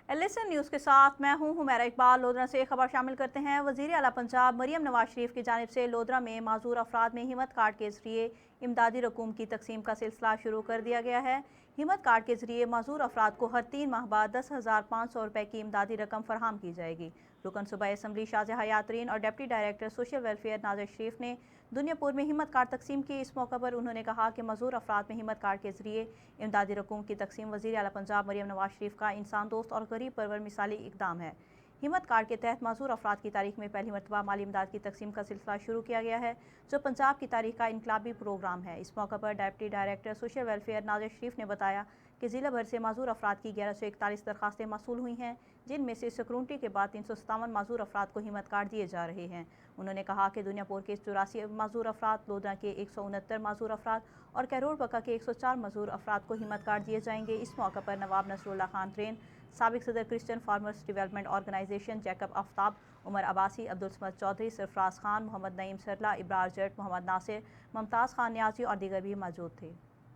LSN news کے ساتھ میں ہوں حمیرہ اقبال۔ لودھرا سے خبر شامل کرتے ہیں۔ وزیر اعلیٰ پنجاب مریم نواز شریف کی جانب سے لودھرا میں معذور افراد میں ہمت کارڈ کے ذریعے امدادی رقوم کی تقسیم کا سلسلہ شروع کر دیا گیا ہے۔ ہمت کارڈ کے ذریعے معذور افراد کو ہر 3 ماہ بعد 10,500 روپے کی امدادی رقم فراہم کی جائے گی۔ رکن صوبائی اسمبلی شازیہ حیات اور ڈپٹی ڈائریکٹر سوشل ویلفیئر ناظر شریف نے دنیا پور میں ہمت کارڈ تقسیم کی۔ اس موقع پر انہوں نے کہا کہ معذور افراد میں ہمت کارڈ کے ذریعے امدادی رقوم کی تقسیم وزیر اعلیٰ پنجاب مریم نواز شریف کا انسان دوست اور غریب پرور مثالی اقدام ہے۔ ہمت کارڈ کے تحت معذور افراد کی تاریخ میں پہلی مرتبہ مالی امداد کی تقسیم کا سلسلہ شروع کیا گیا ہے، جو پنجاب کی تاریخ کا انقلابی پروگرام ہے۔ اس موقع پر ڈپٹی ڈائریکٹر سوشل ویلفیئر ناظر شریف نے بتایا کہ ضلع بھر سے معذور افراد کی 1141 درخواستیں موصول ہوئی ہیں، جن میں سے سکرونٹی کے بعد 357 معذور افراد کو ہمت کارڈ دیے جا رہے ہیں۔ انہوں نے کہا کہ دنیا پور کے 84 معذور افراد، لودھرا کے 169 معذور افراد اور کیرول بکا کے 104 معذور افراد کو ہمت کارڈ دیے جائیں گے۔ اس موقع پر نواب نصر اللہ خان ٹرین، سابق صدر Christian farmers development organization Jacob Aftab, Umar Abbasi, Abdul Samad Chaudhry, Sarfraz Khan, Muhammad Naeem Sarla, Abrar Jatt, Muhammad Nasir, Mumtaz Khan Niazi اور دیگر بھی موجود تھے۔